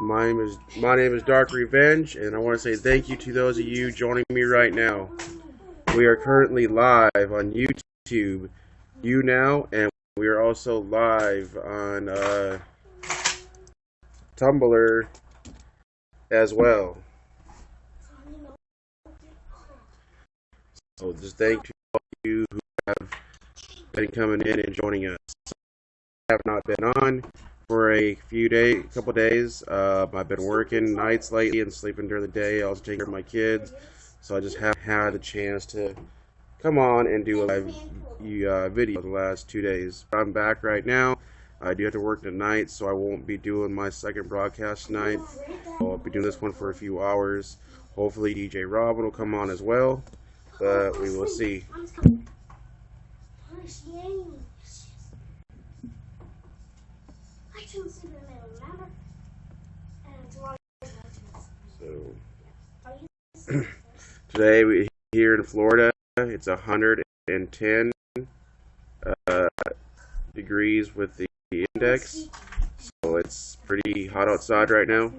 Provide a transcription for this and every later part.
My name is Dark Revenge, and I want to say thank you to those of you joining me right now. We are currently live on YouTube, YouNow, and we are also live on Tumblr as well. So just thank you to all of you who have been coming in and joining us. I have not been on for a couple days. I've been working nights lately and sleeping during the day. I was taking care of my kids, so I just haven't had the chance to come on and do a live video the last 2 days. I'm back right now. I do have to work tonight, so I won't be doing my second broadcast tonight. I'll be doing this one for a few hours. Hopefully DJ Robin will come on as well, but we will see. So today we here in Florida, it's 110 degrees with the index, so it's pretty hot outside right now.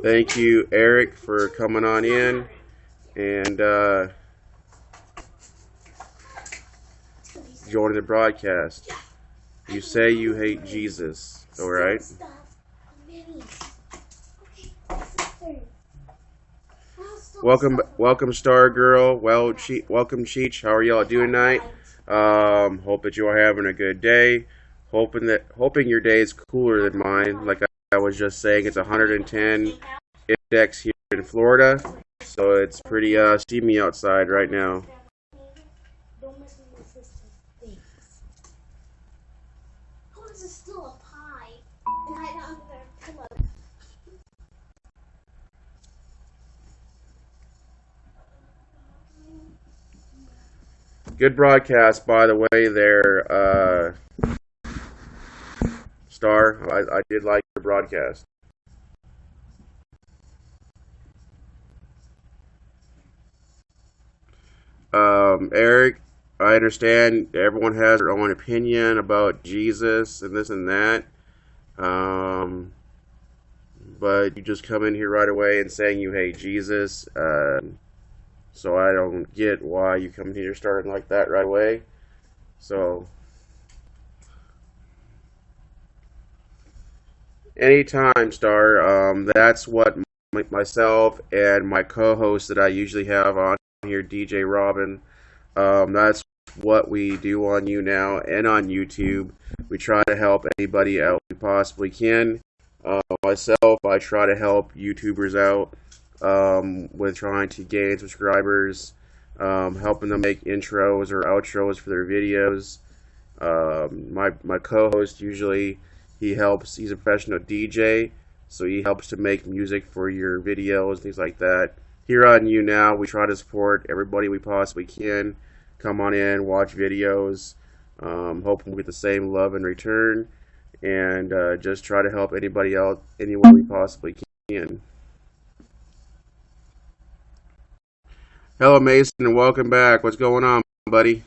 Thank you, Eric, for coming on in and joining the broadcast. You say you hate Jesus, all right? Welcome, Star Girl. Welcome, Cheech. How are y'all doing tonight? Hope that you are having a good day. Hoping your day is cooler than mine. Like I was just saying, it's 110 index here in Florida, so it's pretty steamy outside right now. Good broadcast, by the way, there, Star. I did like your broadcast. Eric, I understand everyone has their own opinion about Jesus and this and that. But you just come in here right away and saying you hate Jesus. So I don't get why you come here starting like that right away. So anytime, Star. That's what myself and my co-host that I usually have on here, DJ Robin. That's what we do on YouNow and on YouTube. We try to help anybody out we possibly can. Myself, I try to help YouTubers out with trying to gain subscribers, helping them make intros or outros for their videos. My co-host usually he's a professional DJ, so he helps to make music for your videos, things like that. Here on YouNow, we try to support everybody we possibly can. Come on in, watch videos, hoping we get the same love in return, and just try to help anybody out any way we possibly can. Hello, Mason, and welcome back. What's going on, buddy?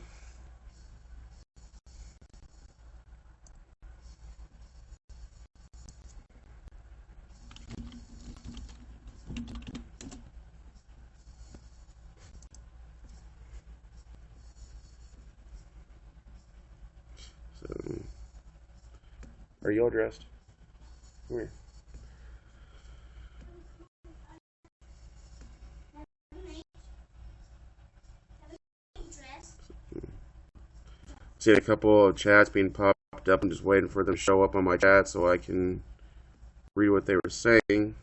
So, are you all dressed? Come here. Seen a couple of chats being popped up. I'm just waiting for them to show up on my chat so I can read what they were saying.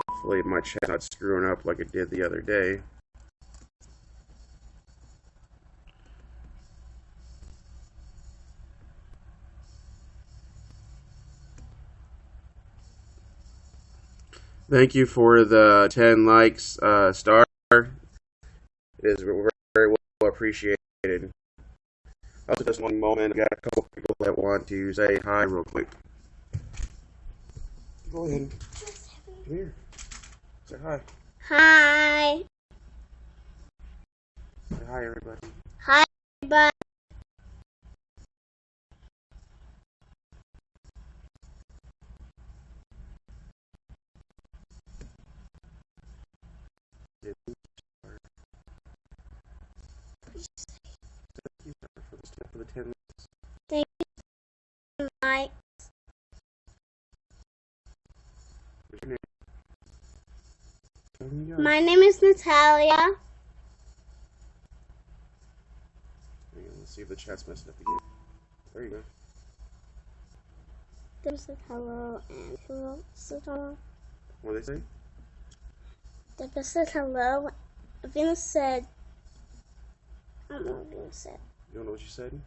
Hopefully my chat's not screwing up like it did the other day. Thank you for the 10 likes, Star. It is very well appreciated. Also, just one moment, I got a couple people that want to say hi real quick. Go ahead. Come here. Say hi. Hi. Say hi, everybody. Hi, everybody. Yeah, thank you for the 10 minutes. Thank you, Mike. What's your name? Tell me yours. My name is Natalia. Let's see if the chat's messing up again. There you go. There's a hello and who else said hello? What did they say? Deborah said hello. Venus said, I don't know what Venus said. You don't know what you said?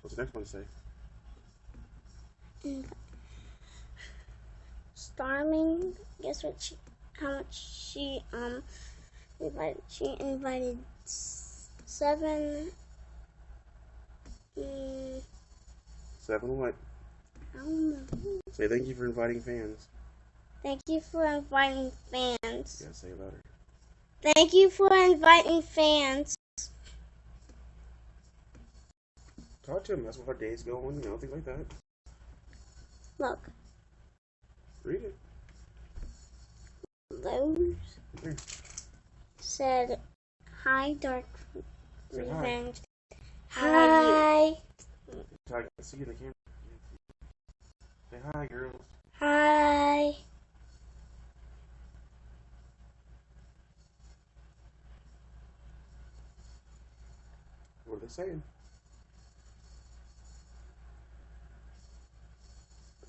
What's the next one say? Starling, guess what how much she invited? She invited 7. 7 what? I don't know. Say thank you for inviting fans. Thank you for inviting fans. Yeah, say it louder. Thank you for inviting fans. Talk to him. That's what our day's going. Things like that. Look, Read it. Rose Here. said, "Hi, Dark Say hi. Revenge. How are you?" So I can see you in the camera. Say hi, girls. Hi. What are they saying?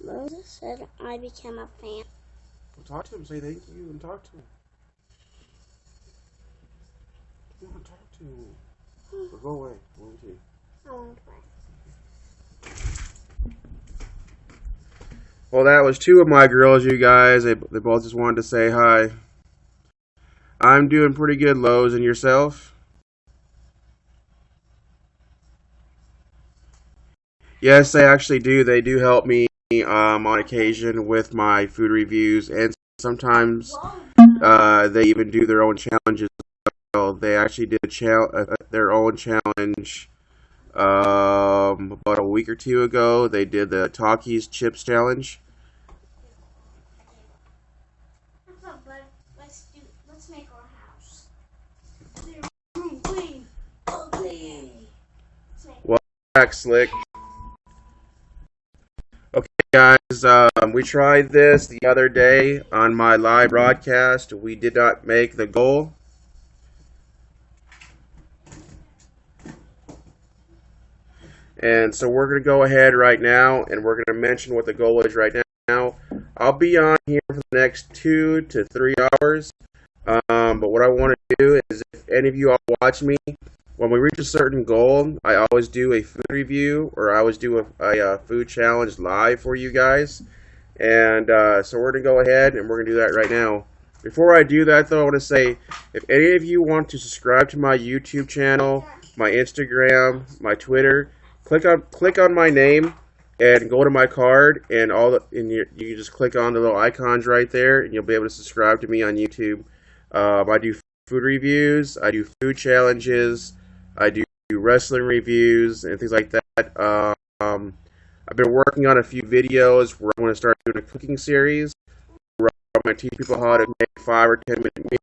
Moses said, "I became a fan." Well, talk to him. Say thank you and talk to him. Come on, talk to him. Or go away. I want to. I won't play. Well, that was 2 of my girls, you guys. They both just wanted to say hi. I'm doing pretty good, Lowe's, and yourself? Yes, they actually do. They do help me on occasion with my food reviews, and sometimes they even do their own challenges as well. They actually did their own challenge about a week or 2 ago. They did the Takis Chips Challenge. Let's make our house. Clean. Ugly. Well, back slick. Okay, guys, we tried this the other day on my live broadcast. We did not make the goal. And so we're going to go ahead right now and we're going to mention what the goal is right now. I'll be on here for the next 2 to 3 hours. But what I want to do is if any of you all watch me, when we reach a certain goal, I always do a food review or I always do a food challenge live for you guys. And so we're going to go ahead and we're going to do that right now. Before I do that, though, I want to say, if any of you want to subscribe to my YouTube channel, my Instagram, my Twitter, click on my name and go to my card, and you can just click on the little icons right there, and you'll be able to subscribe to me on YouTube. I do food reviews, I do food challenges, I do wrestling reviews, and things like that. I've been working on a few videos where I'm going to start doing a cooking series where I'm going to teach people how to make 5 or 10 minute meals,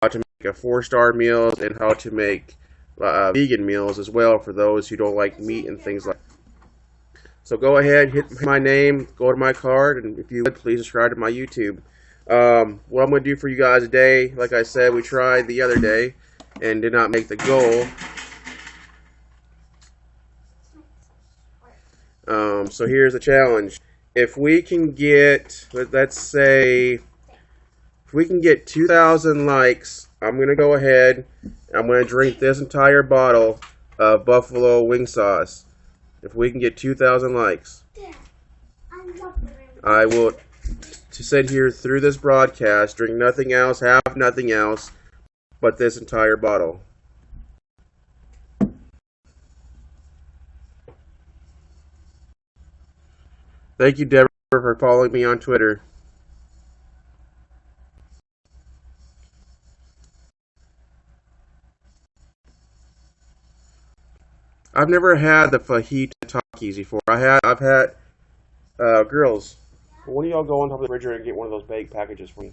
how to make a 4-star meals, and how to make vegan meals as well for those who don't like meat and things like that. So go ahead, hit my name, go to my card, and if you would, please subscribe to my YouTube. What I'm going to do for you guys today, like I said, we tried the other day and did not make the goal. So here's the challenge. If we can get, let's say, if we can get 2,000 likes, I'm going to go ahead and I'm going to drink this entire bottle of buffalo wing sauce. If we can get 2,000 likes, I will to sit here through this broadcast, drink nothing else, have nothing else but this entire bottle. Thank you, Deborah, for following me on Twitter. I've never had the fajita Takis before. I've had girls. When do y'all go on top of the refrigerator and get one of those baked packages for me?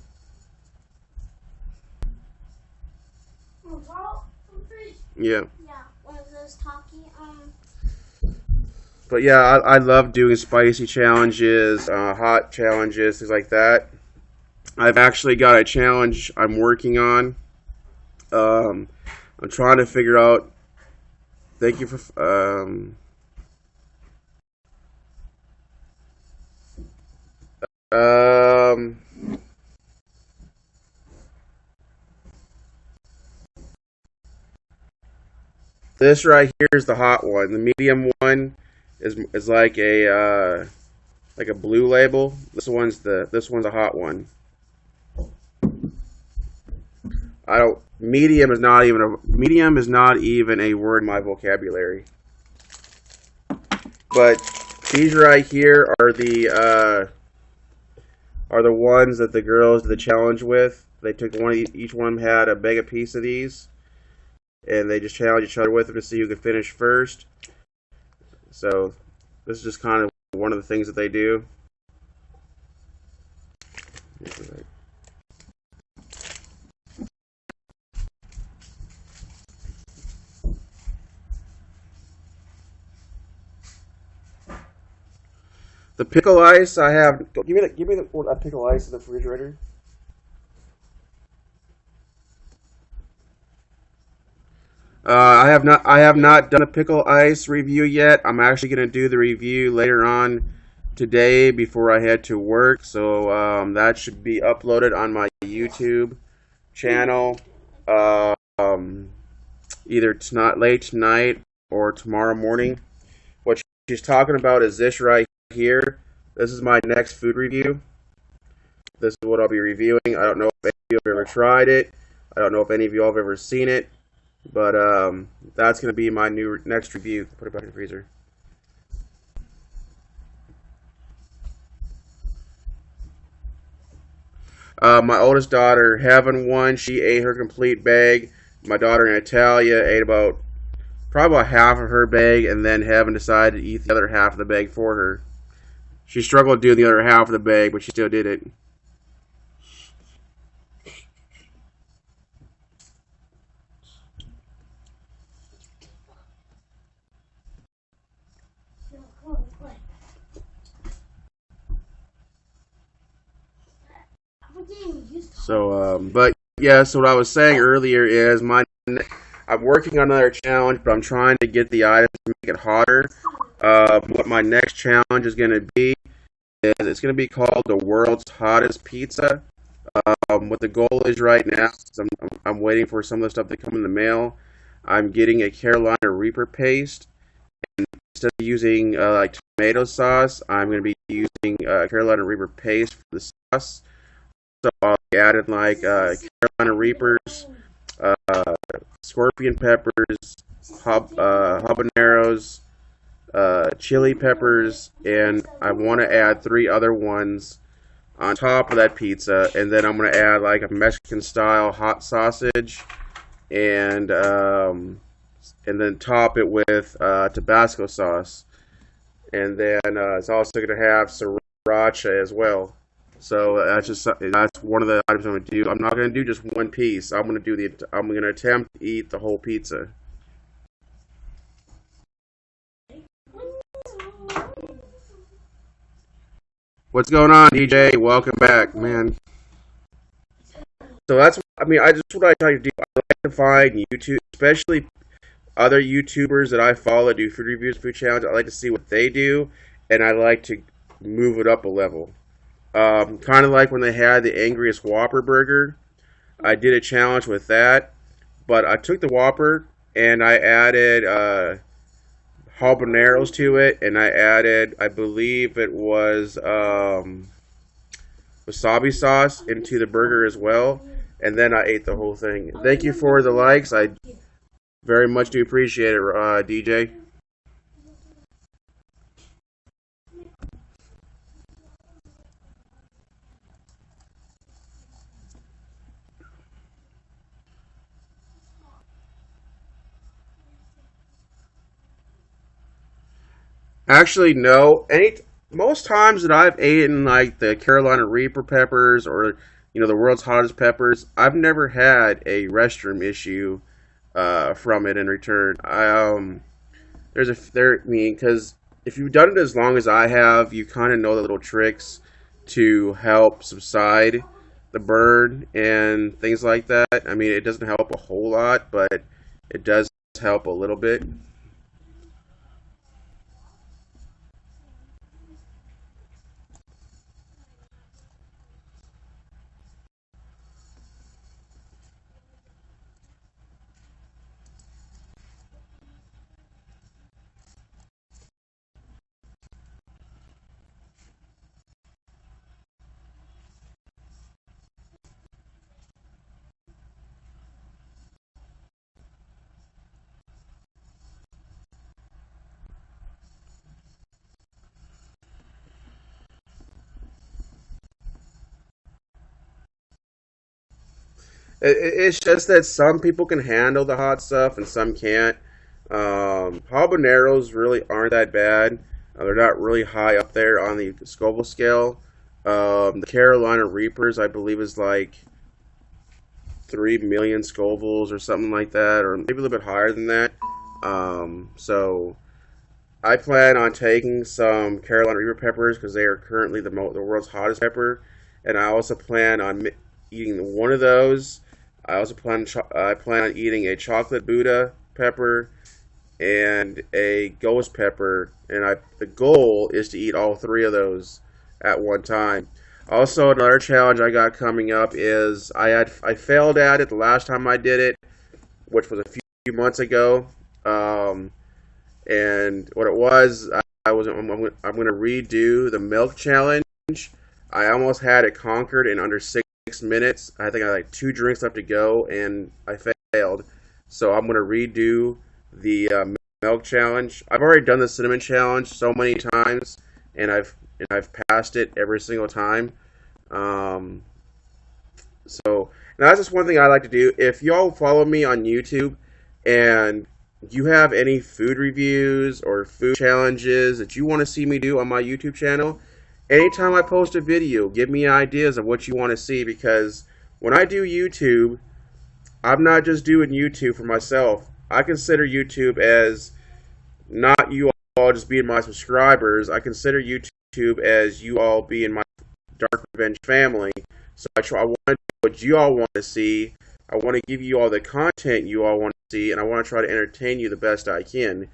Yeah. Yeah, one of those talkie. But yeah, I love doing spicy challenges, hot challenges, things like that. I've actually got a challenge I'm working on. Um, I'm trying to figure out. Thank you for. Um, this right here is the hot one. The medium one is like a blue label. This one's a hot one. I don't. Medium is not even a word in my vocabulary. But these right here are the ones that the girls did the challenge with. They took each one had a bag a piece of these, and they just challenged each other with them to see who could finish first. So this is just kind of one of the things that they do. The pickle ice I have. Give me a pickle ice in the refrigerator. I have not done a pickle ice review yet. I'm actually going to do the review later on today before I head to work. So that should be uploaded on my YouTube channel either tonight, late tonight, or tomorrow morning. What she's talking about is this right here. This is my next food review. This is what I'll be reviewing. I don't know if any of you have ever tried it. I don't know if any of you have ever seen it. But that's going to be my new next review. Put it back in the freezer. My oldest daughter, Heaven, won. She ate her complete bag. My daughter, Natalia, ate probably about half of her bag, and then Heaven decided to eat the other half of the bag for her. She struggled doing the other half of the bag, but she still did it. So, but yeah, so what I was saying earlier is I'm working on another challenge, but I'm trying to get the items to make it hotter. What my next challenge is going to be is it's going to be called the world's hottest pizza. What the goal is right now, is I'm waiting for some of the stuff to come in the mail. I'm getting a Carolina Reaper paste. Instead of using like tomato sauce, I'm going to be using Carolina Reaper paste for the sauce. So I'll be adding like Carolina Reapers, uh, scorpion peppers, habaneros, chili peppers, and I want to add three other ones on top of that pizza, and then I'm going to add like a Mexican style hot sausage, and um, and then top it with Tabasco sauce, and then it's also going to have sriracha as well. So that's one of the items I'm going to do. I'm not going to do just one piece. I'm going to attempt to eat the whole pizza. What's going on, DJ? Welcome back, man. So I just what I try to do. I like to find YouTube, especially other YouTubers that I follow that do food reviews, food challenge. I like to see what they do, and I like to move it up a level. Kind of like when they had the angriest Whopper burger. I did a challenge with that, but I took the Whopper and I added habaneros to it, and I added, I believe it was wasabi sauce into the burger as well, and then I ate the whole thing. Thank you for the likes. I very much do appreciate it, DJ. Actually, no. Most times that I've eaten like the Carolina Reaper peppers or the world's hottest peppers, I've never had a restroom issue from it in return. There's a there I mean because if you've done it as long as I have, you kind of know the little tricks to help subside the burn and things like that. I mean, it doesn't help a whole lot, but it does help a little bit. It's just that some people can handle the hot stuff and some can't. Habaneros really aren't that bad. They're not really high up there on the Scoville scale. The Carolina Reapers, I believe, is like 3 million Scovilles or something like that, or maybe a little bit higher than that. So I plan on taking some Carolina Reaper peppers because they are currently the world's hottest pepper, and I also plan on eating one of those. I plan on eating a chocolate Buddha pepper and a ghost pepper, and the goal is to eat all three of those at one time. Also, another challenge I got coming up is I failed at it the last time I did it, which was a few months ago. Um, and what it was, I'm going to redo the milk challenge. I almost had it conquered in under 6 minutes. I think I had like 2 drinks left to go, and I failed. So I'm going to redo the milk challenge. I've already done the cinnamon challenge so many times, and I've passed it every single time. Um, so, and that's just one thing I like to do. If y'all follow me on YouTube and you have any food reviews or food challenges that you want to see me do on my YouTube channel, anytime I post a video, give me ideas of what you want to see because when I do YouTube, I'm not just doing YouTube for myself. I consider YouTube as not you all just being my subscribers. I consider YouTube as you all being my Dark Revenge family. So I want to do what you all want to see. I want to give you all the content you all want to see, and I want to try to entertain you the best I can.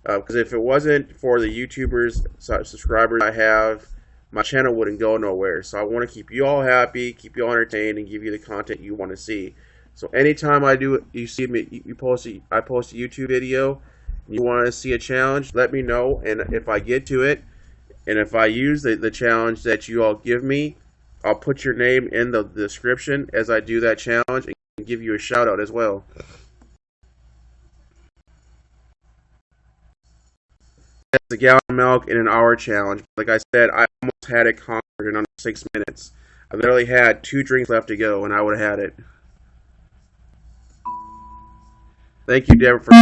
Because if it wasn't for the YouTubers, subscribers I have, my channel wouldn't go nowhere. So I want to keep you all happy, keep you all entertained, and give you the content you want to see. So anytime I do, you see me, I post a YouTube video, you want to see a challenge, let me know, and if I get to it, and if I use the challenge that you all give me, I'll put your name in the description as I do that challenge and give you a shout out as well. That's a gallon of milk in an hour challenge. Like I said, I almost had it conquered in under 6 minutes. I literally had 2 drinks left to go, and I would have had it. Thank you, Deborah, for.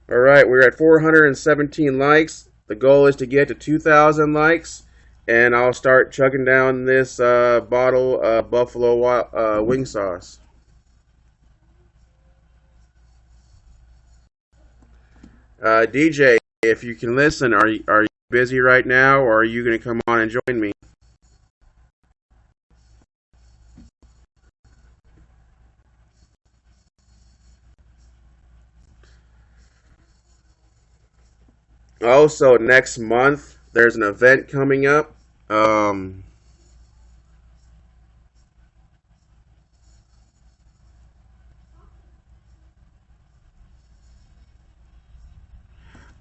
All right, we're at 417 likes. The goal is to get to 2,000 likes, and I'll start chugging down this bottle of buffalo wing sauce. DJ, if you can listen, are you busy right now, or are you going to come on and join me? Also, next month there's an event coming up. Um,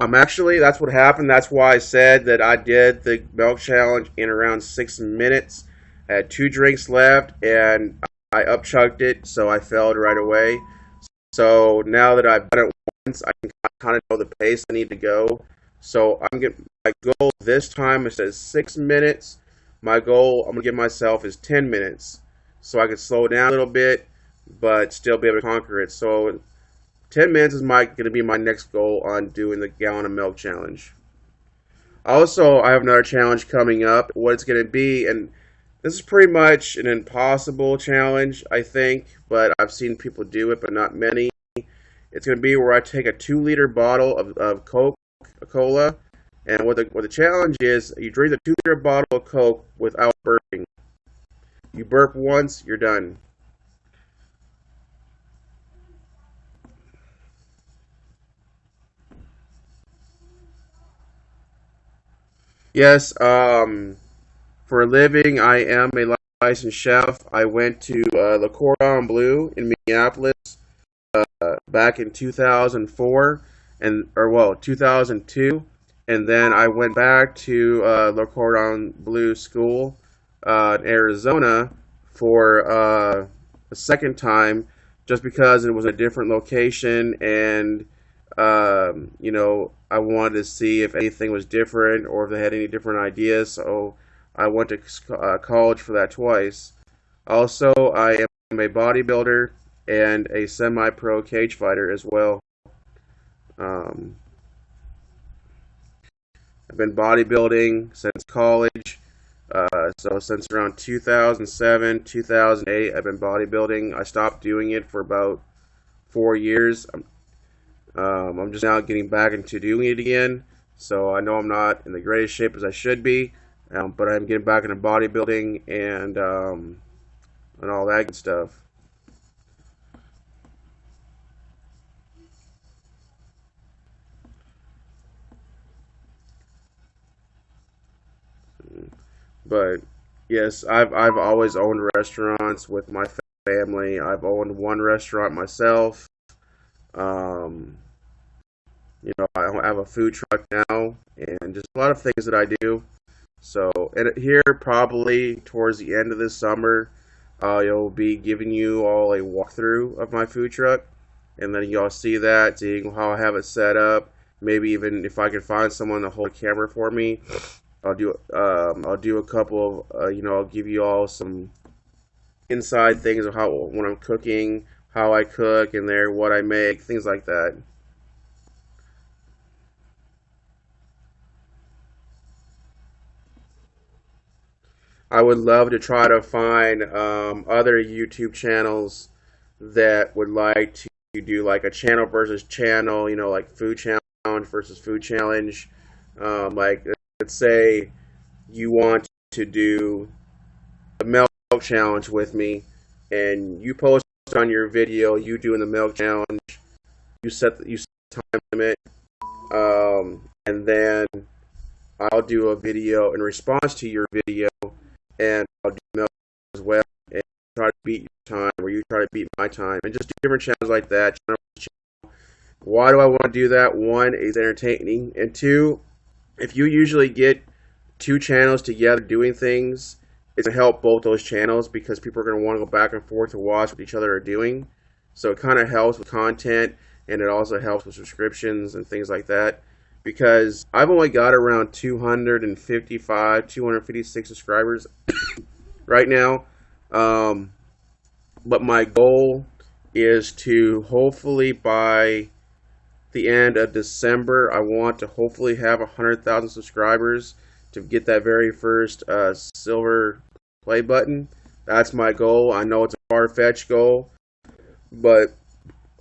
actually, that's what happened. That's why I said that I did the milk challenge in around 6 minutes. I had 2 drinks left, and I upchugged it, so I failed right away. So now that I've done it once, I can kind of know the pace I need to go. So I'm getting my goal this time. It says 6 minutes. My goal I'm gonna give myself is 10 minutes, so I can slow down a little bit. but still be able to conquer it. So 10 minutes is my going to be my next goal on doing the gallon of milk challenge. Also, I have another challenge coming up. What it's going to be, and this is pretty much an impossible challenge, I think, but I've seen people do it, but not many. It's going to be where I take a 2 liter bottle of Coca-Cola, and what the challenge is, you drink the 2 liter bottle of Coke without burping. You burp once, you're done. Yes, for a living, I am a licensed chef. I went to Le Cordon Bleu in Minneapolis back in 2004, and or well 2002, and then I went back to Le Cordon Bleu School in Arizona for a second time, just because it was a different location, and I wanted to see if anything was different or if they had any different ideas. So I went to college for that twice. Also, I am a bodybuilder and a semi-pro cage fighter as well. Um, I've been bodybuilding since college. So since around 2007, 2008, I've been bodybuilding. I stopped doing it for about 4 years. I'm just now getting back into doing it again. So I know I'm not in the greatest shape as I should be, but I'm getting back into bodybuilding and all that good stuff. But yes, I've always owned restaurants with my family. I've owned one restaurant myself. Um, I have a food truck now, and just a lot of things that I do. So, and here probably towards the end of this summer, you'll be giving you all a walkthrough of my food truck, and then y'all see that, seeing how I have it set up. Maybe even if I can find someone to hold a camera for me, I'll do a couple of I'll give you all some inside things of how when I'm cooking, how I cook in there, what I make, things like that. I would love to try to find other YouTube channels that would like to do like a channel versus channel, like food challenge versus food challenge. Like, let's say you want to do the milk challenge with me, and you post on your video you doing the milk challenge. You set the time limit, and then I'll do a video in response to your video, and I'll do milk as well, and try to beat your time, or you try to beat my time, and just do different channels like that. Why do I want to do that? One, it's entertaining, and two, if you usually get two channels together doing things, it's to help both those channels because people are going to want to go back and forth to watch what each other are doing. So it kind of helps with content, and it also helps with subscriptions and things like that. Because I've only got around 255, 256 subscribers right now. Um, but my goal is to hopefully by the end of December, I want to hopefully have 100,000 subscribers to get that very first silver play button. That's my goal. I know it's a far-fetched goal, but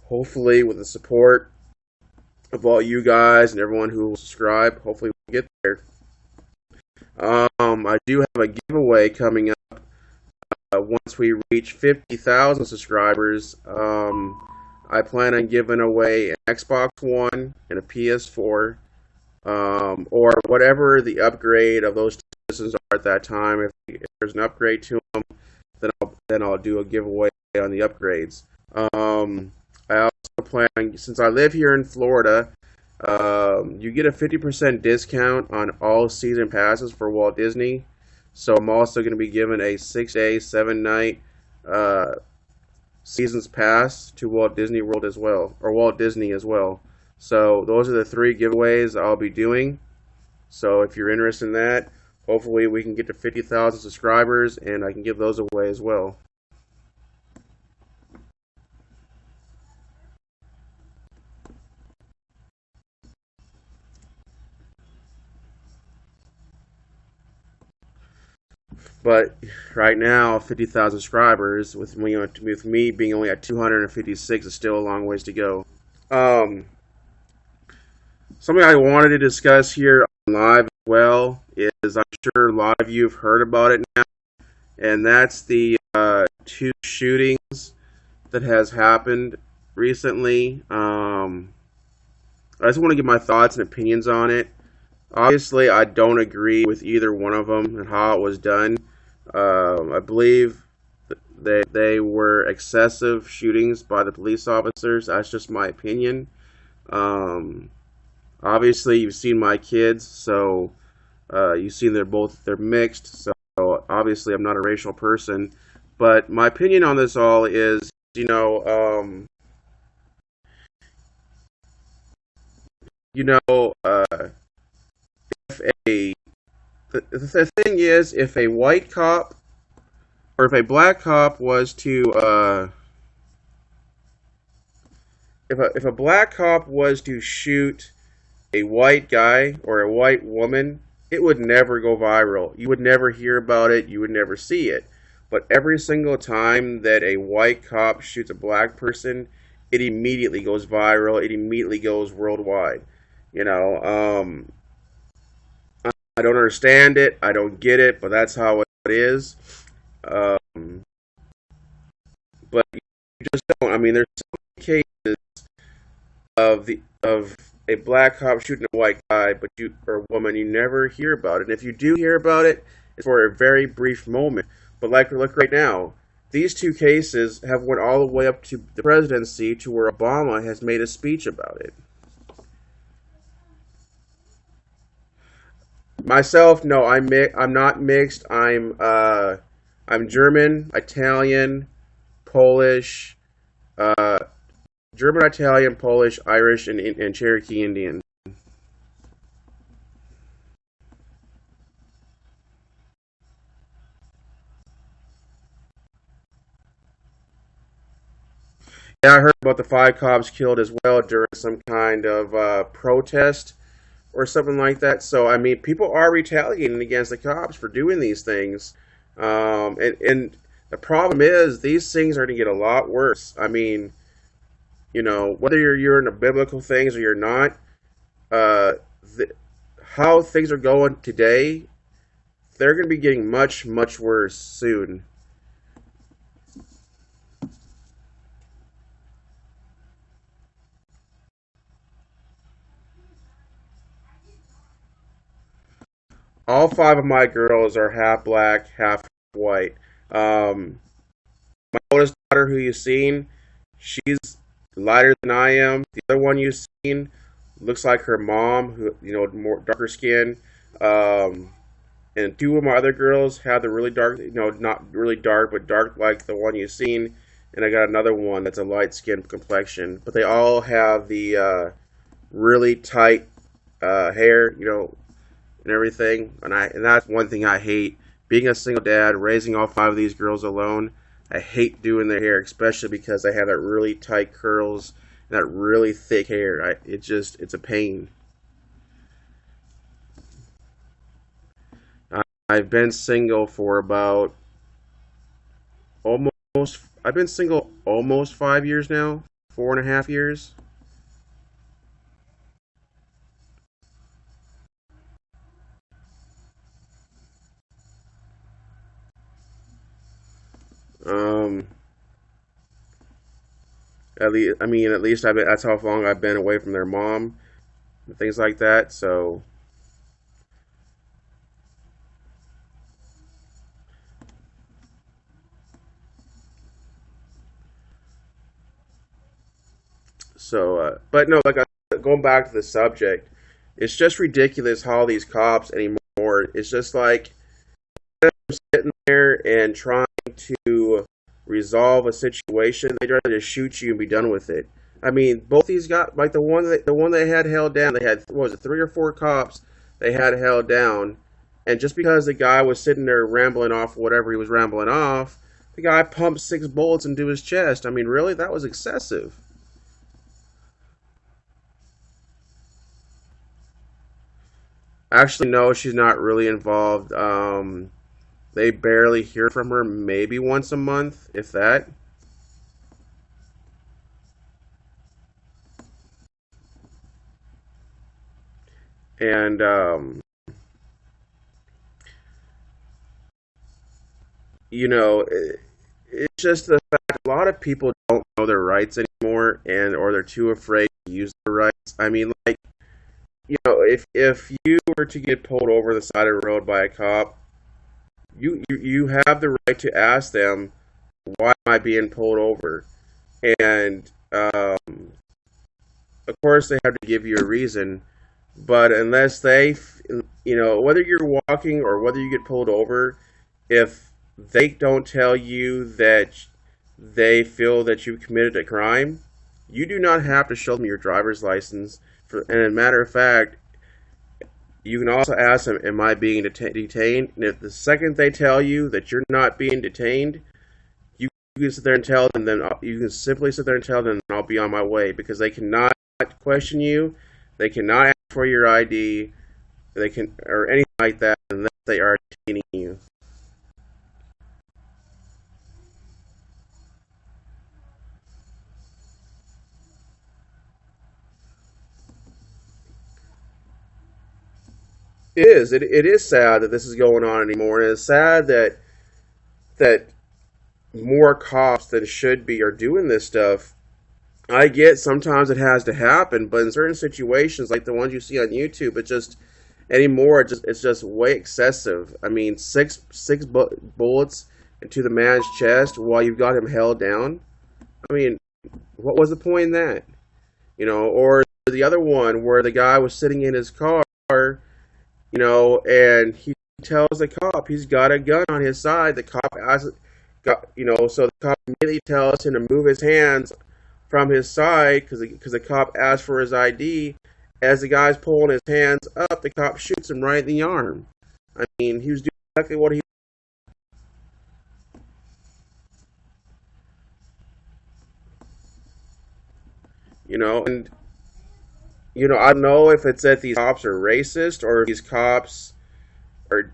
hopefully with the support of all you guys and everyone who will subscribe, hopefully we'll get there. I do have a giveaway coming up once we reach 50,000 subscribers. I plan on giving away an Xbox One and a PS4, or whatever the upgrade of those systems are at that time. If there's an upgrade to them, then I'll do a giveaway on the upgrades. I also plan, since I live here in Florida, you get a 50% discount on all season passes for Walt Disney. So I'm also going to be giving a 6-day, 7-night seasons pass to Walt Disney World as well, or Walt Disney as well. So those are the three giveaways I'll be doing. So if you're interested in that, hopefully we can get to 50,000 subscribers and I can give those away as well. But right now, 50,000 subscribers with me being only at 256 is still a long ways to go. Um, Something I wanted to discuss here on live as well is I'm sure a lot of you have heard about it now, and that's the two shootings that has happened recently. I just want to give my thoughts and opinions on it. Obviously, I don't agree with either one of them and how it was done. I believe they were excessive shootings by the police officers. That's just my opinion. Um, Obviously, you've seen my kids, so you've seen they're mixed. So obviously, I'm not a racial person, but my opinion on this all is, you know, you know, if a the thing is, if a white cop or if a black cop was to if a black cop was to shoot a white guy or a white woman, it would never go viral. You would never hear about it. You would never see it. But every single time that a white cop shoots a black person, it immediately goes viral. It immediately goes worldwide. You know, I don't understand it. I don't get it, but that's how it is. Um, but you just don't. I mean, there's so many cases of a black cop shooting a white guy, but you or woman, you never hear about it. And if you do hear about it, it's for a very brief moment. But like look right now, these two cases have went all the way up to the presidency, to where Obama has made a speech about it. Myself, no, I'm not mixed. I'm German, Italian, Polish, uh, German, Italian, Polish, Irish, and Cherokee Indian. Yeah, I heard about the five cops killed as well during some kind of protest or something like that. So, I mean, people are retaliating against the cops for doing these things. And the problem is, these things are going to get a lot worse. I mean, whether you're into biblical things or you're not, uh, th- how things are going today, they're going to be getting much, much worse soon. All five of my girls are half black, half white. Um, my oldest daughter, who you've seen, she's lighter than I am. The other one you've seen looks like her mom, who more darker skin. Um, and two of my other girls have the really dark, not really dark, but dark like the one you've seen. And I got another one that's a light skin complexion. But they all have the really tight hair, and everything. And that's one thing I hate. Being a single dad, raising all five of these girls alone, I hate doing their hair, especially because they have that really tight curls and that really thick hair. It's a pain. I've been single for about almost. I've been single almost 5 years now, 4.5 years. Um, at least that's how long I've been away from their mom and things like that. But no, going back to the subject, it's just ridiculous how these cops anymore. It's just like sitting there and trying to resolve a situation. They'd rather just shoot you and be done with it. I mean, both these guys, like the one they had held down, they had, what was it, three or four cops they had held down, and just because the guy was sitting there rambling off whatever he was rambling off, the guy pumped six bullets into his chest. I mean, really, that was excessive. Actually, no, she's not really involved. they barely hear from her, maybe once a month, if that. And you know, it's just the fact a lot of people don't know their rights anymore, and or they're too afraid to use their rights. I mean, like, if you were to get pulled over the side of the road by a cop, you have the right to ask them, why am I being pulled over? And of course they have to give you a reason, but unless whether you're walking or whether you get pulled over, if they don't tell you that they feel that you committed a crime, you do not have to show them your driver's license. And as a matter of fact, you can also ask them, am I being detained? And if the second they tell you that you're not being detained, you can sit there and tell them, then you can simply sit there and tell them, I'll be on my way, because they cannot question you, they cannot ask for your ID, they can or anything like that unless they are detaining you. It is sad that this is going on anymore, and it's sad that more cops than should be are doing this stuff. I get sometimes it has to happen, but in certain situations, like the ones you see on YouTube, it just anymore it's just way excessive. I mean, six bullets into the man's chest while you've got him held down. I mean, what was the point in that? Or the other one where the guy was sitting in his car, and he tells the cop he's got a gun on his side. The cop asks, so the cop immediately tells him to move his hands from his side because the cop asked for his ID. As the guy's pulling his hands up, the cop shoots him right in the arm. I mean, he was doing exactly what he, and I don't know if it's that these cops are racist or if these cops are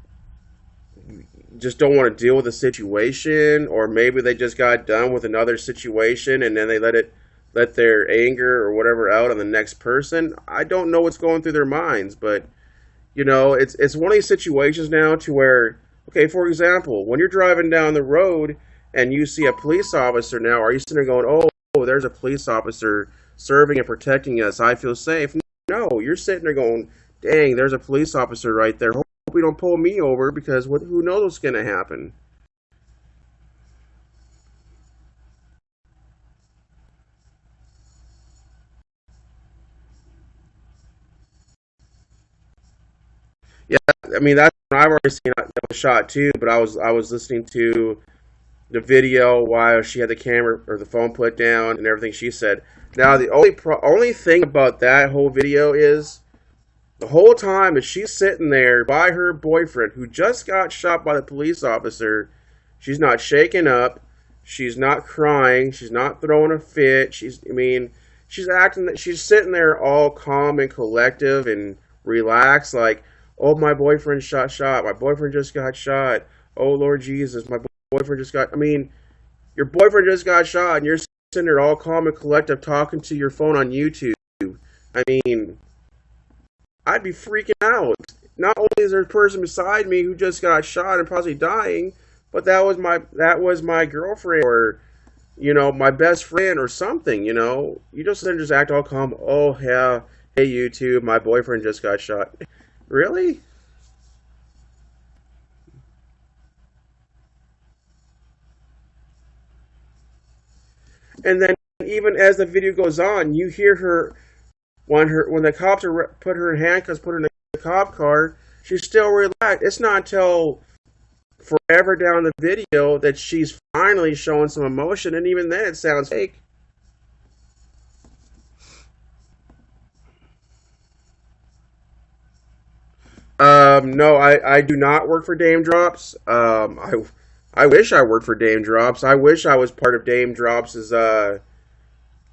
just don't want to deal with the situation, or maybe they just got done with another situation and then they let their anger or whatever out on the next person. I don't know what's going through their minds, but it's one of these situations now to where, okay, for example, when you're driving down the road and you see a police officer now, are you sitting there going, oh, there's a police officer serving and protecting us, I feel safe? No, you're sitting there going, dang, there's a police officer right there. Hope he don't pull me over, because who knows what's going to happen. Yeah, I mean that's I've already seen that was shot too, but I was listening to the video while she had the camera or the phone put down and everything she said. Now the only thing about that whole video is the whole time that she's sitting there by her boyfriend who just got shot by the police officer, she's not shaken up, she's not crying, she's not throwing a fit. She's acting that she's sitting there all calm and collective and relaxed, like, oh, my boyfriend shot, my boyfriend just got shot. Oh Lord Jesus, my boyfriend just got. I mean, your boyfriend just got shot, and you're sitting there all calm and collective talking to your phone on YouTube. I mean, I'd be freaking out. Not only is there a person beside me who just got shot and possibly dying, but that was my girlfriend, or my best friend or something. You just act all calm. Oh yeah, hey YouTube, my boyfriend just got shot. Really? And then even as the video goes on, you hear her when the cops put her in handcuffs, put her in the cop car. She's still relaxed. It's not until forever down the video that she's finally showing some emotion, and even then, it sounds fake. No, I do not work for Dame Drops. I wish I worked for Dame Drops. I wish I was part of Dame Drops'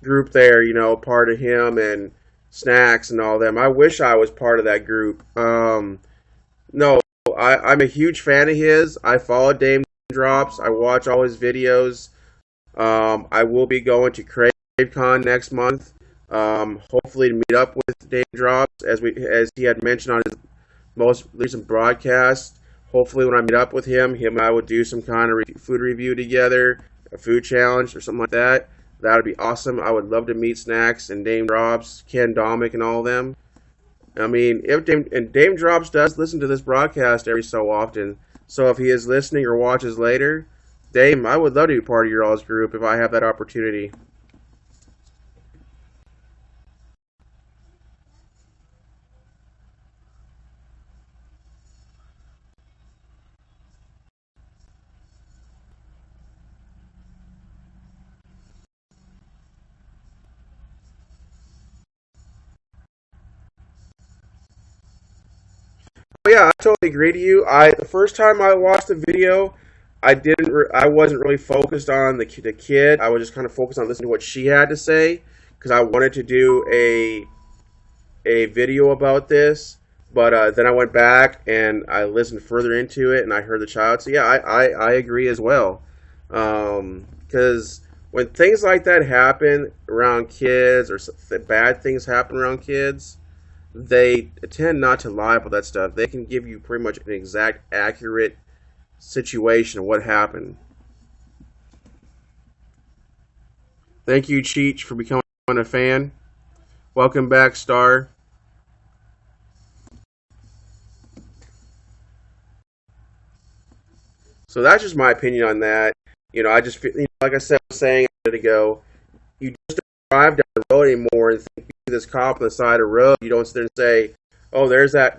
group there. Part of him and Snacks and all them. I wish I was part of that group. No, I'm a huge fan of his. I follow Dame Drops. I watch all his videos. I will be going to CraveCon next month. Hopefully to meet up with Dame Drops as he had mentioned on his most recent broadcast. Hopefully, when I meet up with him and I would do some kind of food review together, a food challenge or something like that. That would be awesome. I would love to meet Snacks and Dame Drops, Ken Domick, and all of them. I mean, if Dame Drops does listen to this broadcast every so often, so if he is listening or watches later, Dame, I would love to be part of your all's group if I have that opportunity. Oh, yeah, I totally agree to you. The first time I watched the video, I wasn't really focused on the kid. I was just kind of focused on listening to what she had to say because I wanted to do a video about this. But then I went back and I listened further into it, and I heard the child. So yeah, I agree as well. Because when things like that happen around kids, or bad things happen around kids, they tend not to lie about that stuff. They can give you pretty much an exact, accurate situation of what happened. Thank you, Cheech, for becoming a fan. Welcome back, Star. So that's just my opinion on that. I just feel, like I said, I was saying a minute ago, you just don't drive down the road anymore and think you see this cop on the side of the road. You don't sit there and say, "Oh, there's our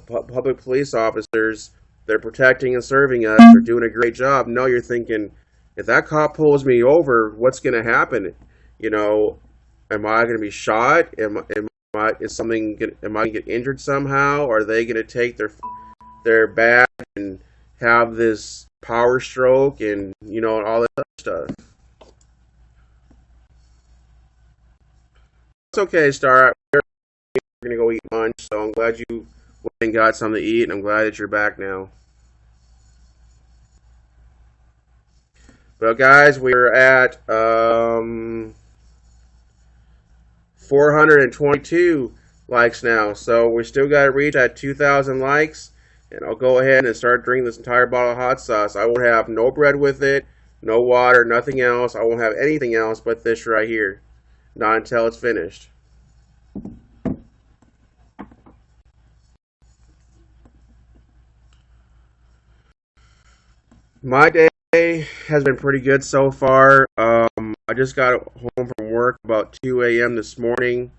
public police officers. They're protecting and serving us. They're doing a great job." No, you're thinking, if that cop pulls me over, what's going to happen? You know, am I going to be shot? Am I going to get injured somehow? Are they going to take their badge and have this power stroke and and all that other stuff? It's okay, Star. We're gonna go eat lunch, so I'm glad you went and got something to eat, and I'm glad that you're back now. But guys, we're at 422 likes now, so we still got to reach at 2,000 likes, and I'll go ahead and start drinking this entire bottle of hot sauce. I won't have no bread with it, no water, nothing else. I won't have anything else but this right here, not until it's finished. My day has been pretty good so far. I just got home from work about 2 a.m. this morning.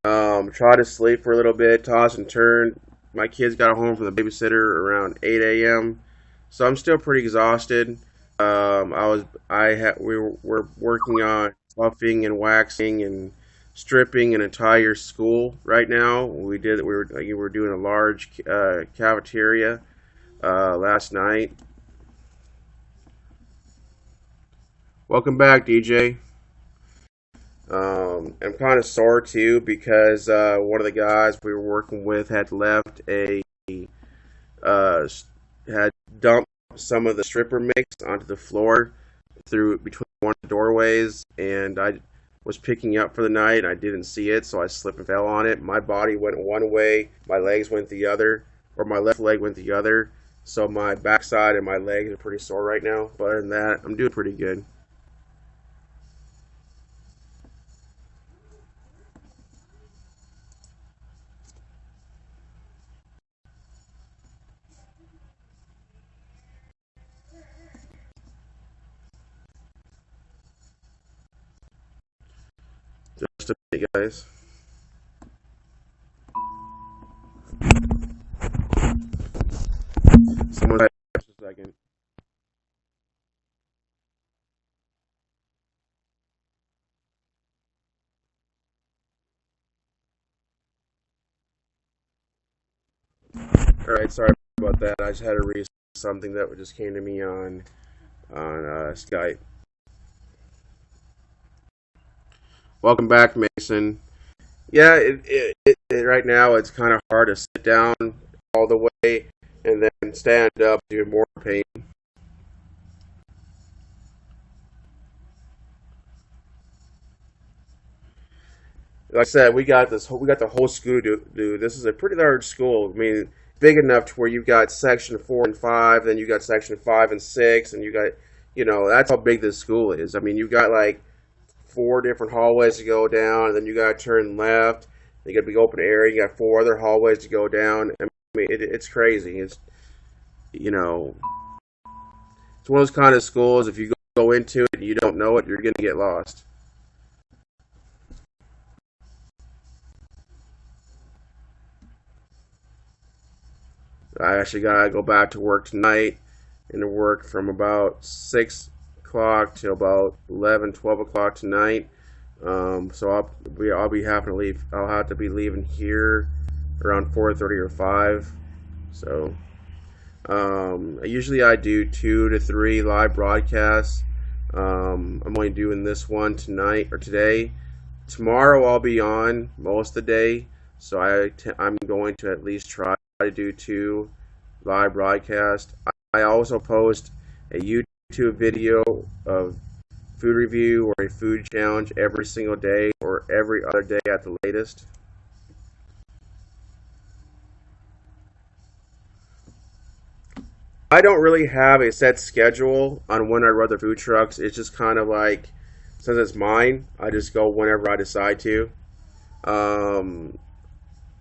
Tried to sleep for a little bit, toss and turn. My kids got home from the babysitter around 8 a.m. So I'm still pretty exhausted. We were working on buffing and waxing and stripping an entire school right now. We were doing a large cafeteria last night. Welcome back, DJ. I'm kind of sore too because one of the guys we were working with uh, had dumped some of the stripper mix onto the floor through between one of the doorways, and I was picking up for the night. And I didn't see it, so I slipped and fell on it. My body went one way, my legs went the other, or my left leg went the other. So my backside and my legs are pretty sore right now. But other than that, I'm doing pretty good. Just a minute, guys. Someone just a second. All right, sorry about that. I just had to read something that just came to me on Skype. Welcome back, Mason. Yeah, right now it's kind of hard to sit down all the way and then stand up due to more pain. Like I said, we got the whole school to do. This is a pretty large school. I mean, big enough to where you've got section 4 and 5, then you got section 5 and 6, and you got, that's how big this school is. I mean, you've got like 4 different hallways to go down, and then you got to turn left. You got a big open area. You got 4 other hallways to go down. I mean, it's crazy. You know, it's one of those kind of schools. If you go into it and you don't know it, you're gonna get lost. I actually gotta go back to work tonight, and to work from about 6 o'clock to about 11, 12 o'clock tonight. So I'll be having to leave. I'll have to be leaving here around 4:30 or 5. So usually I do 2 to 3 live broadcasts. I'm only doing this one tonight or today. Tomorrow I'll be on most of the day, so I'm going to at least try to do 2 live broadcasts. I also post a YouTube video of food review or a food challenge every single day or every other day at the latest. I don't really have a set schedule on when I run the food trucks. It's just kind of like, since it's mine, I just go whenever I decide to. Um,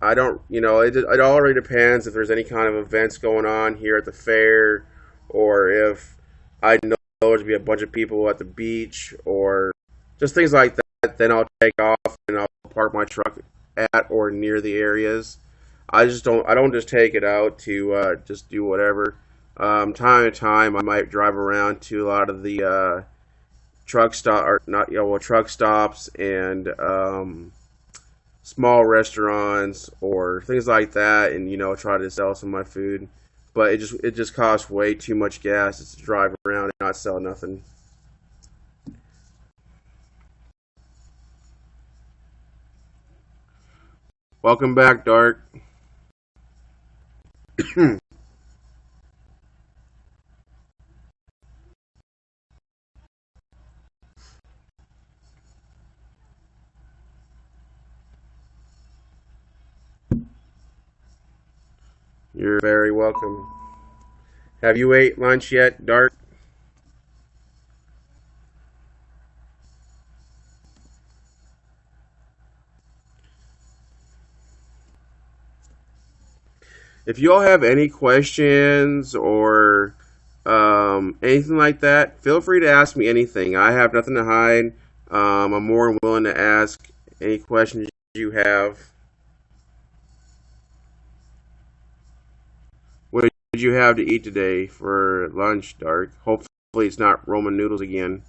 I don't, it already depends if there's any kind of events going on here at the fair, or if I know there's to be a bunch of people at the beach, or just things like that. Then I'll take off and I'll park my truck at or near the areas. I don't just take it out to just do whatever. Time to time, I might drive around to a lot of the truck stop or not, truck stops and small restaurants or things like that, and try to sell some of my food. But it just costs way too much gas just to drive around and not sell nothing. Welcome back, Dark. You're very welcome. Have you ate lunch yet, Dark? If you all have any questions or anything like that, feel free to ask me anything. I have nothing to hide. I'm more than willing to ask any questions you have. What did you have to eat today for lunch, Dark? Hopefully, it's not Roman noodles again.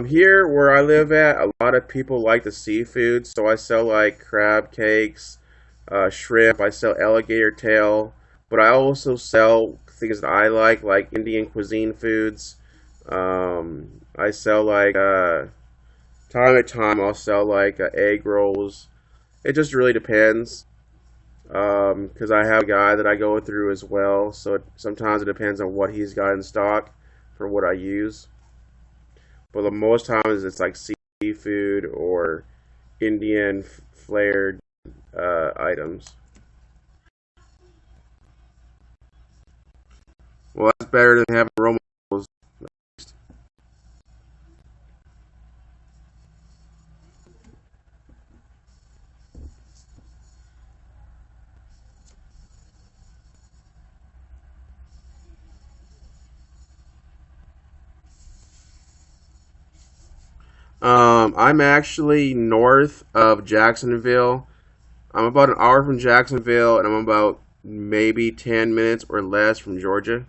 Here where I live at, a lot of people like the seafood, so I sell like crab cakes, shrimp. I sell alligator tail, but I also sell things that I like Indian cuisine foods. I sell like time to time. I'll sell like egg rolls. It just really depends. Because I have a guy that I go through as well, so sometimes it depends on what he's got in stock for what I use. But the most times it's like seafood or Indian flared items. Well, that's better than having Roman rolls. I'm actually north of Jacksonville. I'm about an hour from Jacksonville, and I'm about maybe 10 minutes or less from Georgia.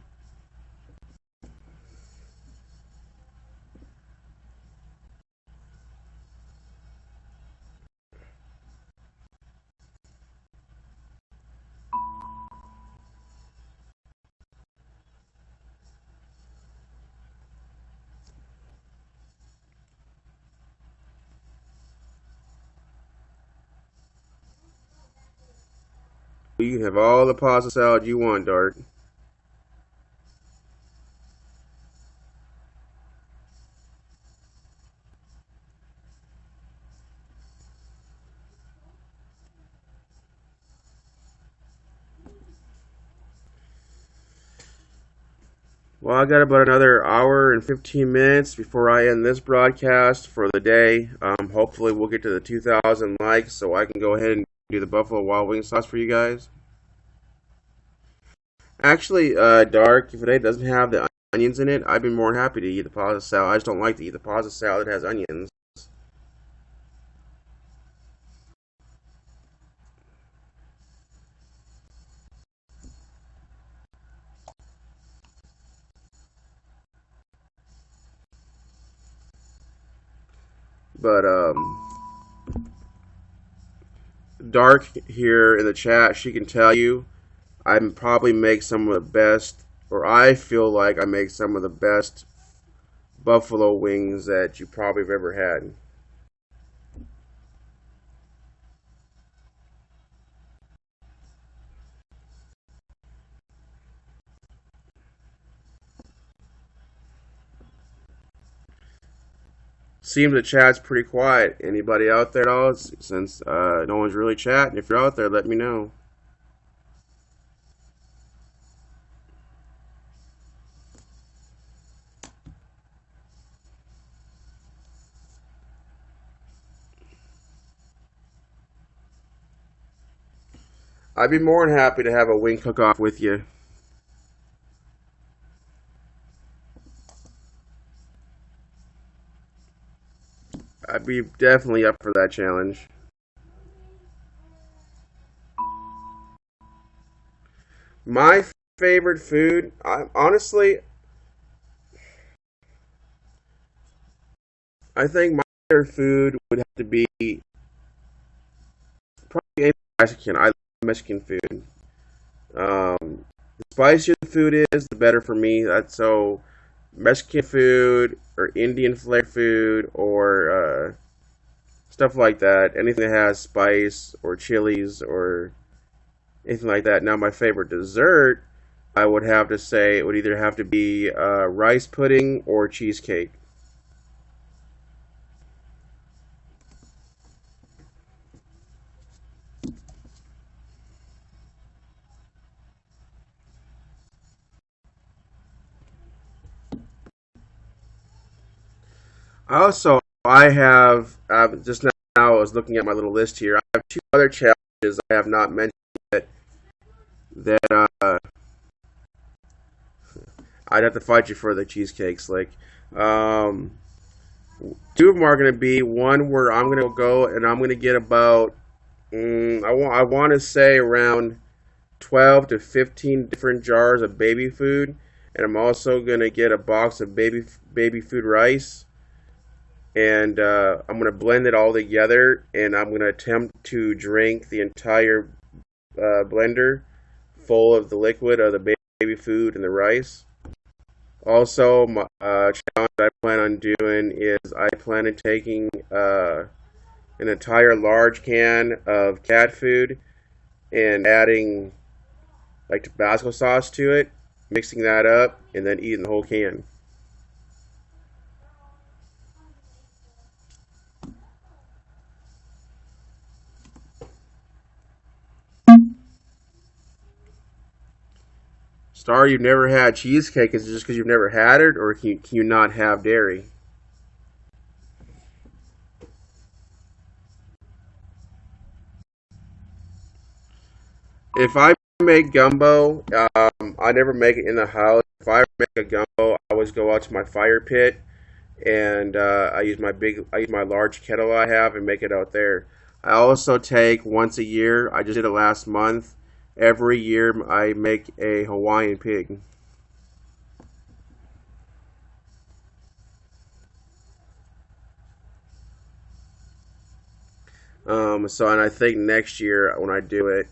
You can have all the pasta salad you want, Dark. Well, I got about another hour and 15 minutes before I end this broadcast for the day. Hopefully, we'll get to the 2,000 likes so I can go ahead and do the Buffalo Wild Wing sauce for you guys. Actually, Dark, if it doesn't have the onions in it, I'd be more than happy to eat the pasta salad. I just don't like to eat the pasta salad that has onions. But Dark here in the chat, she can tell you I probably make some of the best, or I feel like I make some of the best buffalo wings that you probably have ever had. Seems the chat's pretty quiet. Anybody out there at all? Since no one's really chatting, if you're out there, let me know. I'd be more than happy to have a wing cook-off with you. I'd be definitely up for that challenge. My favorite food, I think my favorite food would have to be probably Mexican. I love Mexican food. The spicier the food is, the better for me. That's so Mexican food or Indian flavor food or stuff like that. Anything that has spice or chilies or anything like that. Now, my favorite dessert, I would have to say, it would either have to be rice pudding or cheesecake. Also, I have just now I was looking at my little list here. I have two other challenges I have not mentioned yet that I'd have to fight you for the cheesecakes. Like, um, two of them are going to be one where I'm going to go and I'm going to get about I want to say around 12 to 15 different jars of baby food, and I'm also going to get a box of baby food rice, and I'm going to blend it all together, and I'm going to attempt to drink the entire blender full of the liquid of the baby food and the rice. Also, my challenge I plan on doing is I plan on taking an entire large can of cat food and adding like Tabasco sauce to it, mixing that up, and then eating the whole can. Star, you've never had cheesecake. Is it just because you've never had it, or can you not have dairy? If I make gumbo, I never make it in the house. If I make a gumbo, I always go out to my fire pit and I use my large kettle I have and make it out there. I also take once a year. I just did it last month. Every year I make a Hawaiian pig. And I think next year when I do it,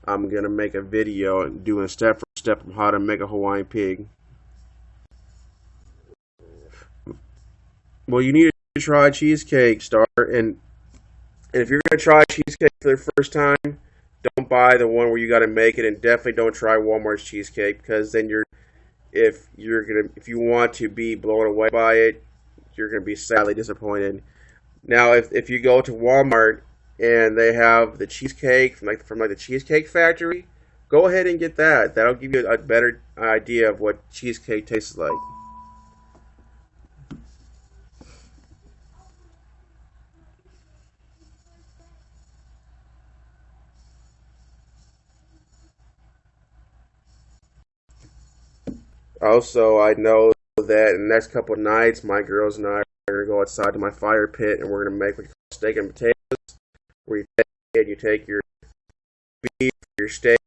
I'm gonna make a video doing step for step of how to make a Hawaiian pig. Well, you need to try cheesecake, Star, and if you're gonna try cheesecake for the first time, don't buy the one where you got to make it, and definitely don't try Walmart's cheesecake because then if you want to be blown away by it, you're gonna be sadly disappointed. Now, if you go to Walmart and they have the cheesecake from the Cheesecake Factory, go ahead and get that. That'll give you a better idea of what cheesecake tastes like. Also, I know that in the next couple of nights, my girls and I are gonna go outside to my fire pit and we're gonna make what you call steak and potatoes, where you take your beef, your steak,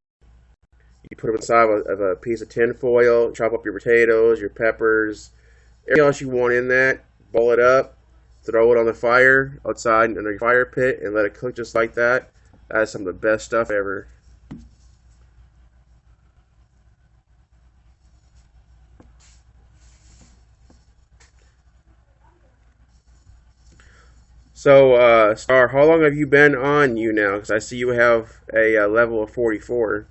you put them inside of a piece of tin foil, chop up your potatoes, your peppers, everything else you want in that, boil it up, throw it on the fire outside in the fire pit, and let it cook just like that. That is some of the best stuff ever. So, Star, how long have you been on you now? Because I see you have a level of 44.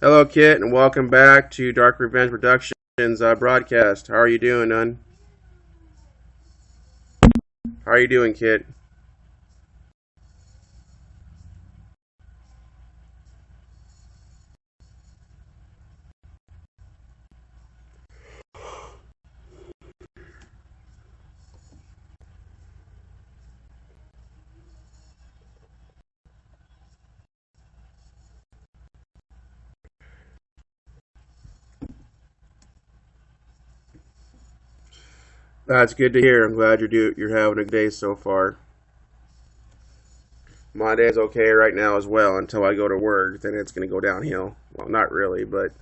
Hello, Kit, and welcome back to Dark Revenge Productions broadcast. How are you doing, Nun? How are you doing, Kit? That's good to hear. I'm glad you're having a good day so far. My day's okay right now as well until I go to work. Then it's going to go downhill. Well, not really, but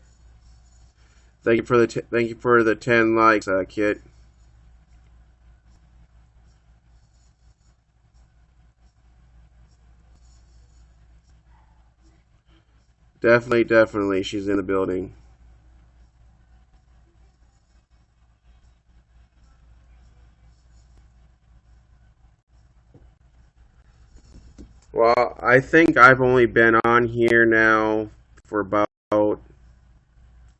thank you for the 10 likes, Kit. Definitely, definitely, she's in the building. Well, I think I've only been on here now for about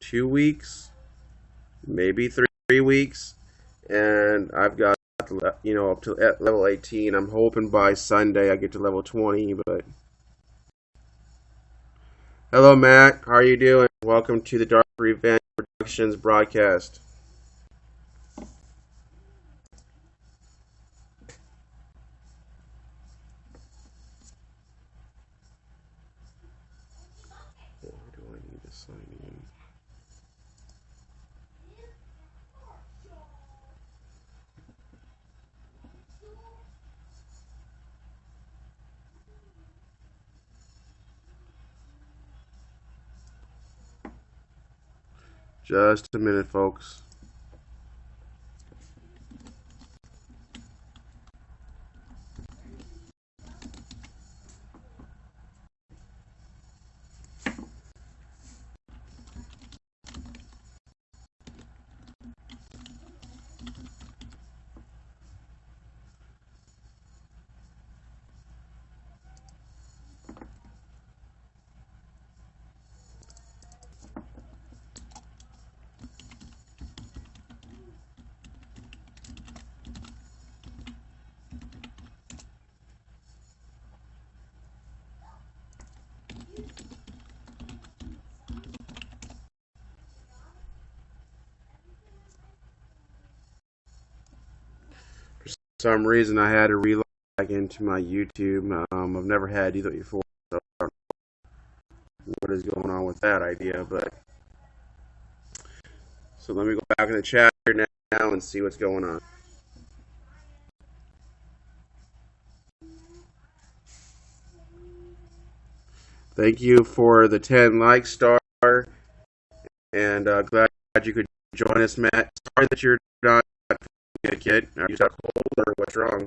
2 weeks, maybe 3 weeks, and I've got up to level 18. I'm hoping by Sunday I get to level 20. But hello, Matt. How are you doing? Welcome to the Dark Revenge Productions broadcast. Where do I need to sign in? Just a minute, folks. For some reason, I had to relog back into my YouTube. I've never had either before, so I don't know what is going on with that idea. But so let me go back in the chat here now and see what's going on. Thank you for the 10 likes, Star, and glad you could join us, Matt. Sorry that you're not a kid. Are you got a cold or what's wrong?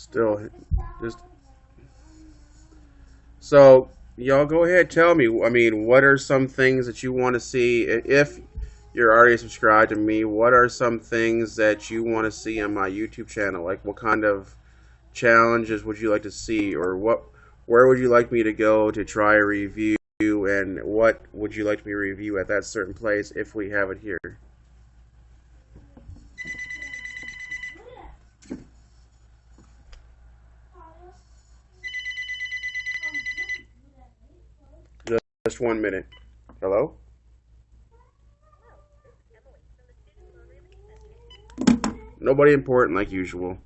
Still, just so y'all go ahead. Tell me. I mean, what are some things that you want to see? If you're already subscribed to me, what are some things that you want to see on my YouTube channel? Like, what kind of challenges would you like to see, or where would you like me to go to try a review, and what would you like me to review at that certain place if we have it here? Just 1 minute. Hello? Nobody important like usual.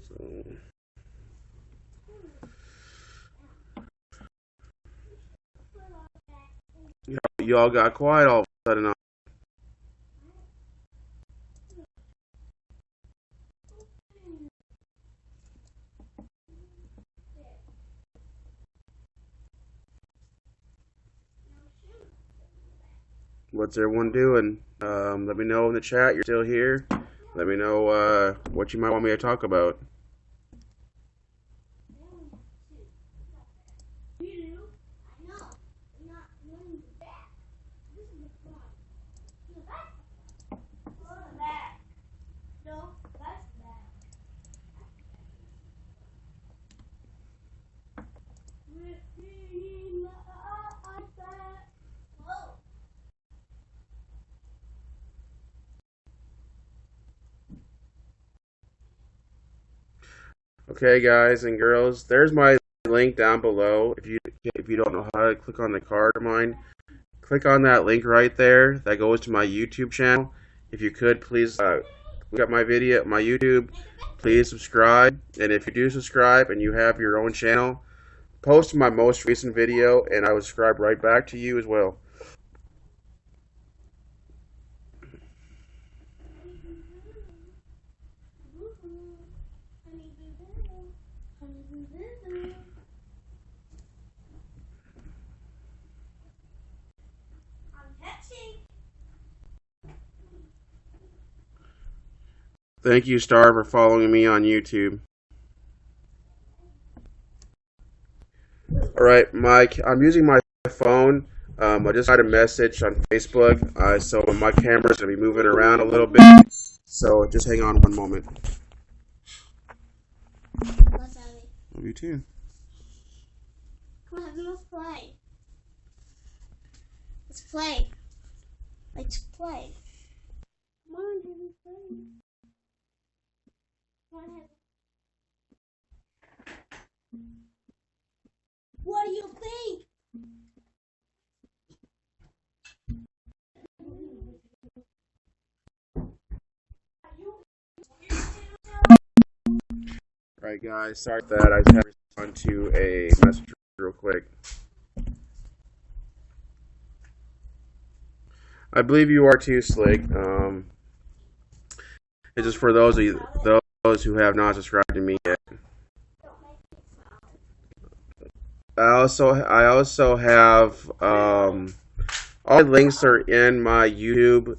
So, y'all got quiet all of a sudden. What's everyone doing? Let me know in the chat you're still here. Let me know what you might want me to talk about. Okay, guys and girls, there's my link down below. If you don't know how to click on the card of mine, click on that link right there. That goes to my YouTube channel. If you could please look at my video, my YouTube. Please subscribe, and if you do subscribe and you have your own channel, post my most recent video, and I will subscribe right back to you as well. Thank you, Star, for following me on YouTube. All right, Mike, I'm using my phone. I just got a message on Facebook, so my camera's gonna be moving around a little bit. So just hang on one moment. Love you too. Come on, let's play. Let's play. Let's play. Come on, let's play. Come on, what do you think? All right, guys, sorry for that. I just have to respond to a message real quick. I believe you are too, Slick. It's just for those who have not subscribed to me yet. I also have all the links are in my YouTube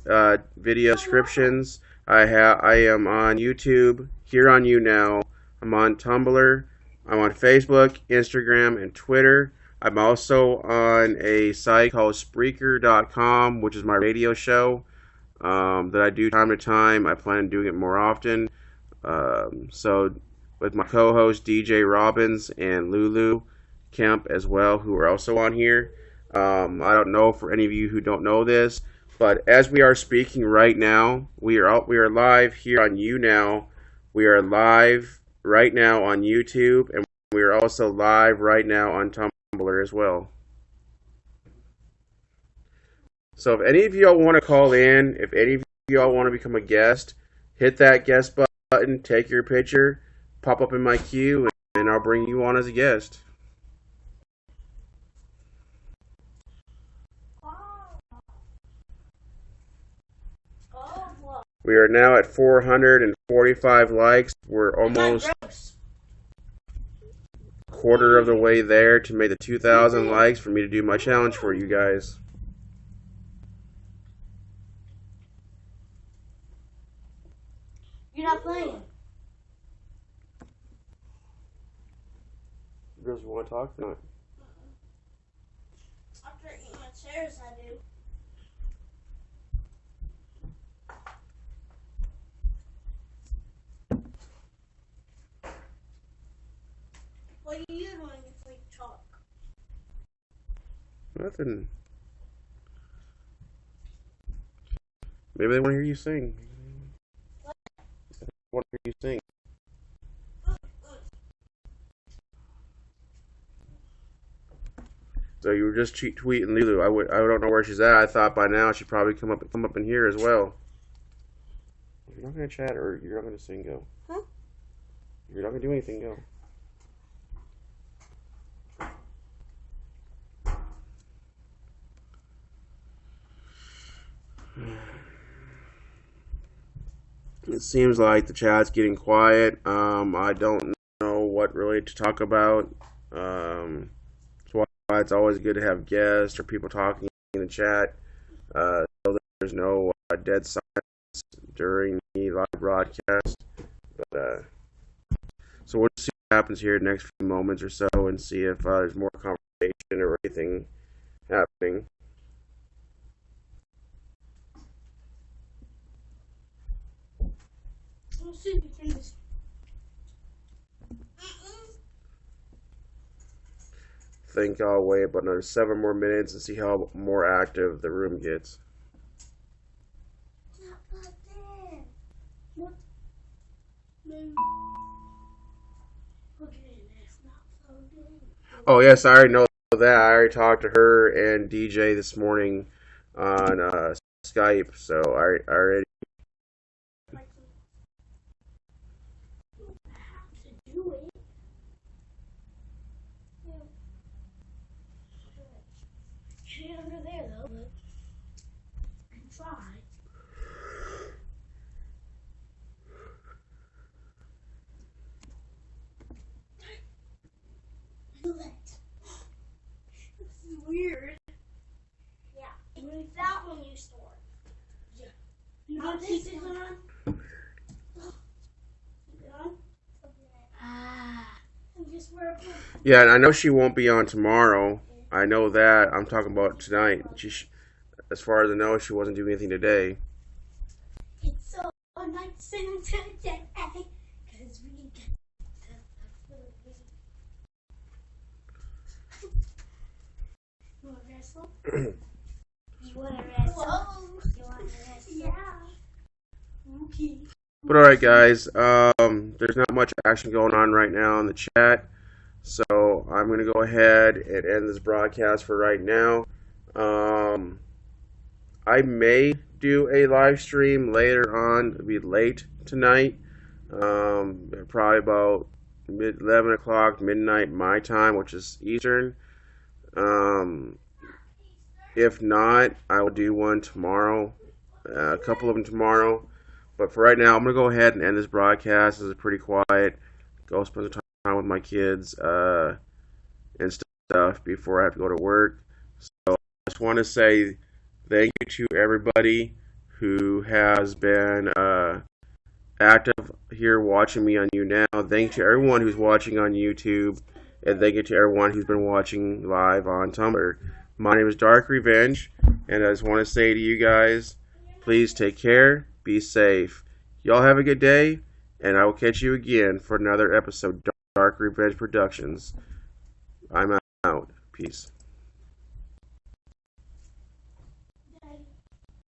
video descriptions. I am on YouTube, here on YouNow. I'm on Tumblr. I'm on Facebook, Instagram, and Twitter. I'm also on a site called Spreaker.com, which is my radio show that I do time to time. I plan on doing it more often. So with my co-host DJ Robbins and Lulu Kemp as well, who are also on here. I don't know for any of you who don't know this, but as we are speaking right now, we are live here on YouNow. We are live right now on YouTube, and we are also live right now on Tumblr as well. So if any of y'all want to call in, if any of y'all want to become a guest, hit that guest button, take your picture, pop up in my queue, and I'll bring you on as a guest. We are now at 445 likes. We're almost a quarter of the way there to make the 2,000 likes for me to do my challenge for you guys. You're not playing. Girls, you want to talk or not? After eating my chairs, I do. What are you doing if we talk? Nothing. Maybe they want to hear you sing. What? They want to hear you sing. So you were just tweeting Lulu. I don't know where she's at. I thought by now she'd probably come up in here as well. If you're not gonna chat or you're not gonna sing, go. Huh? If you're not gonna do anything, go. It seems like the chat's getting quiet. I don't know what really to talk about. That's why it's always good to have guests or people talking in the chat. So there's no dead silence during the live broadcast. But, so we'll see what happens here in the next few moments or so and see if there's more conversation or anything happening. We'll see if we can just... I think I'll wait about another 7 more minutes and see how more active the room gets. Not like that. What? No. Look at it, it's not floating. Oh yes, I already know that. I already talked to her and DJ this morning on Skype, so I already. Under there though, but I can try. This is weird. Yeah. It's that one you store. Yeah. You want to keep it on? Keep it on? Ah. And just wear a Yeah, and I know she won't be on tomorrow. I know that. I'm talking about tonight. As far as I know, she wasn't doing anything today. It's so nice and today, because we get the food. You want to wrestle? You want to wrestle? Whoa. You want to wrestle? Yeah. Okay. But alright, guys. There's not much action going on right now in the chat. So I'm going to go ahead and end this broadcast for right now. I may do a live stream later on. It'll be late tonight. Probably about 11 o'clock, midnight my time, which is Eastern. If not, I will do one tomorrow. A couple of them tomorrow. But for right now, I'm going to go ahead and end this broadcast. This is pretty quiet. Go spend some time with my kids and stuff before I have to go to work. So I just want to say thank you to everybody who has been active here watching me on YouNow. Thank you to everyone who's watching on YouTube. And thank you to everyone who's been watching live on Tumblr. My name is Dark Revenge. And I just want to say to you guys, please take care. Be safe. Y'all have a good day. And I will catch you again for another episode of Dark Revenge Productions. I'm out. Peace.